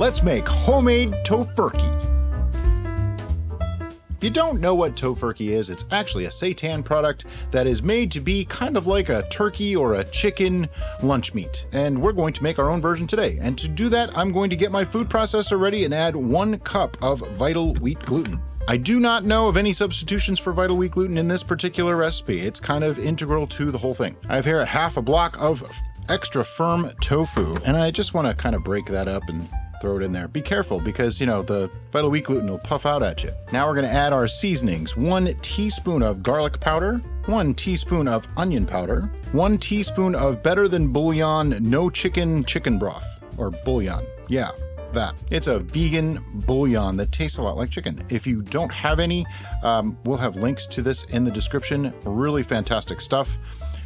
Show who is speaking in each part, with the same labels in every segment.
Speaker 1: let's make homemade tofurkey. If you don't know what tofurkey is, it's actually a seitan product that is made to be kind of like a turkey or a chicken lunch meat. And we're going to make our own version today. And to do that, I'm going to get my food processor ready and add 1 cup of vital wheat gluten. I do not know of any substitutions for vital wheat gluten in this particular recipe. It's kind of integral to the whole thing. I have here a half a block of extra firm tofu, and I just want to kind of break that up and throw it in there. Be careful because, you know, the vital wheat gluten will puff out at you. Now we're going to add our seasonings. 1 teaspoon of garlic powder, 1 teaspoon of onion powder, 1 teaspoon of better than bouillon, no chicken broth, or bouillon. Yeah, that. It's a vegan bouillon that tastes a lot like chicken. If you don't have any, we'll have links to this in the description. Really fantastic stuff.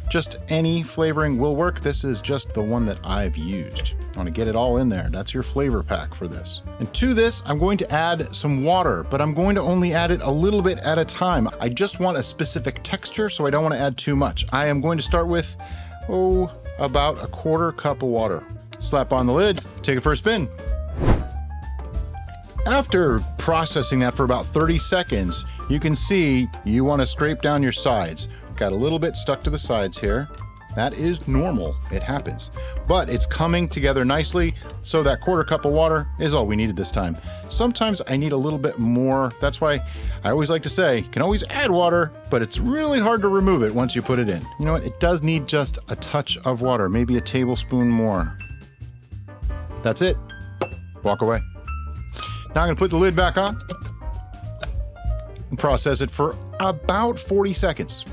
Speaker 1: Just any flavoring will work. This is just the one that I've used. I want to get it all in there. That's your flavor pack for this. And to this, I'm going to add some water, but I'm going to only add it a little bit at a time. I just want a specific texture, so I don't want to add too much. I am going to start with, about 1/4 cup of water. Slap on the lid, take it for a spin. After processing that for about 30 seconds, you can see you want to scrape down your sides. Got a little bit stuck to the sides here. That is normal, it happens. But it's coming together nicely, so that 1/4 cup of water is all we needed this time. Sometimes I need a little bit more. That's why I always like to say, you can always add water, but it's really hard to remove it once you put it in. You know what, it does need just a touch of water, maybe a tablespoon more. That's it, walk away. Now I'm gonna put the lid back on and process it for about 40 seconds.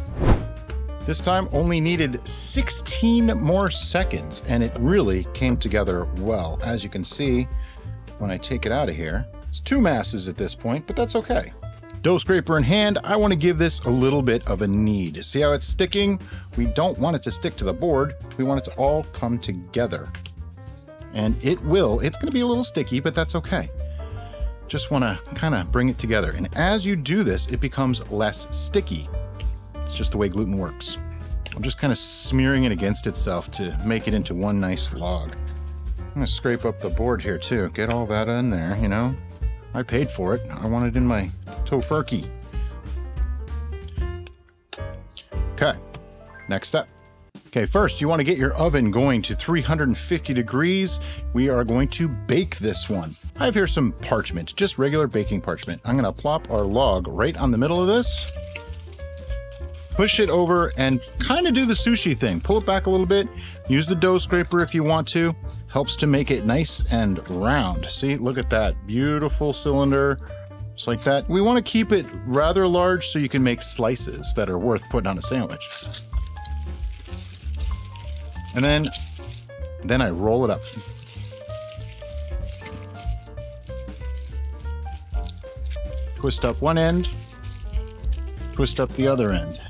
Speaker 1: This time only needed 16 more seconds, and it really came together well. As you can see, when I take it out of here, it's 2 masses at this point, but that's okay. Dough scraper in hand, I want to give this a little bit of a knead. See how it's sticking? We don't want it to stick to the board. We want it to all come together. And it will. It's going to be a little sticky, but that's okay. Just want to kind of bring it together. And as you do this, it becomes less sticky. It's just the way gluten works. I'm just kind of smearing it against itself to make it into one nice log. I'm gonna scrape up the board here too. Get all that in there, you know. I paid for it. I want it in my tofurkey. Okay, next step. Okay, first you want to get your oven going to 350 degrees. We are going to bake this one. I have here some parchment, just regular baking parchment. I'm gonna plop our log right on the middle of this. Push it over and kind of do the sushi thing. Pull it back a little bit. Use the dough scraper if you want to. Helps to make it nice and round. See, look at that beautiful cylinder. Just like that. We want to keep it rather large so you can make slices that are worth putting on a sandwich. And then I roll it up. Twist up one end, twist up the other end.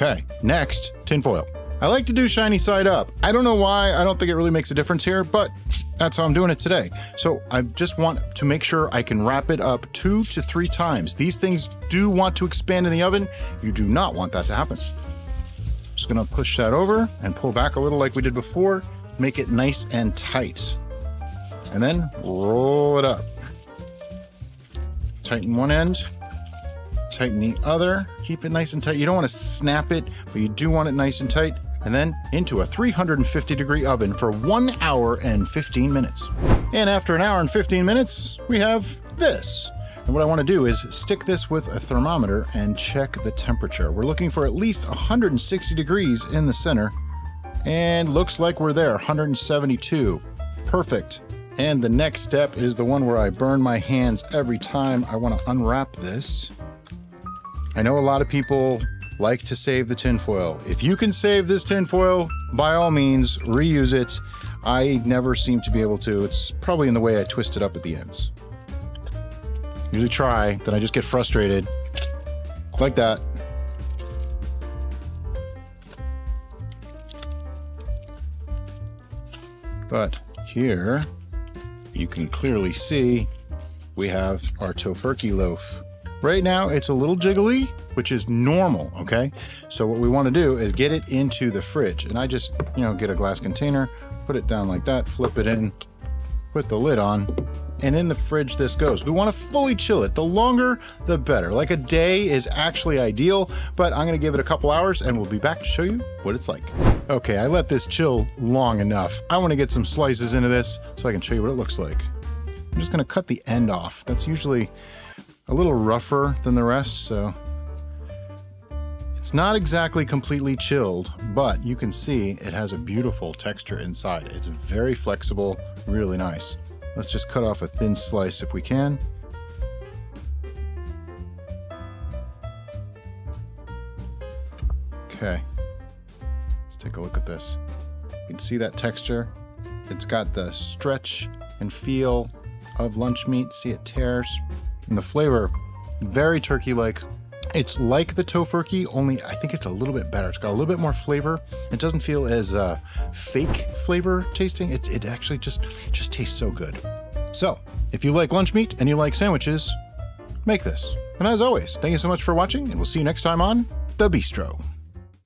Speaker 1: Okay, next, tinfoil. I like to do shiny side up. I don't know why, I don't think it really makes a difference here, but that's how I'm doing it today. So I just want to make sure I can wrap it up 2 to 3 times. These things do want to expand in the oven. You do not want that to happen. Just gonna push that over and pull back a little like we did before, make it nice and tight. And then roll it up. Tighten one end. Tighten the other, keep it nice and tight. You don't want to snap it, but you do want it nice and tight. And then into a 350 degree oven for 1 hour and 15 minutes. And after 1 hour and 15 minutes, we have this. And what I want to do is stick this with a thermometer and check the temperature. We're looking for at least 160 degrees in the center. And looks like we're there, 172. Perfect. And the next step is the one where I burn my hands every time I want to unwrap this. I know a lot of people like to save the tinfoil. If you can save this tinfoil, by all means, reuse it. I never seem to be able to. It's probably in the way I twist it up at the ends. Usually try, then I just get frustrated. Like that. But here, you can clearly see we have our tofurkey loaf Right now it's a little jiggly, which is normal, okay? So what we want to do is get it into the fridge. And I just, get a glass container, put it down like that, flip it in, put the lid on, and in the fridge this goes. We want to fully chill it. The longer, the better. Like a day is actually ideal, but I'm going to give it a couple hours and we'll be back to show you what it's like. Okay, I let this chill long enough. I want to get some slices into this so I can show you what it looks like. I'm just going to cut the end off. That's usually a little rougher than the rest, so it's not exactly completely chilled, but you can see it has a beautiful texture inside. It's very flexible, really nice. Let's just cut off a thin slice if we can. Okay, let's take a look at this. You can see that texture. It's got the stretch and feel of lunch meat. See, it tears. And the flavor, very turkey-like. It's like the Tofurky, only I think it's a little bit better. It's got a little bit more flavor. It doesn't feel as fake flavor tasting. It actually just tastes so good. So, if you like lunch meat and you like sandwiches, make this. And as always, thank you so much for watching, and we'll see you next time on The Bistro.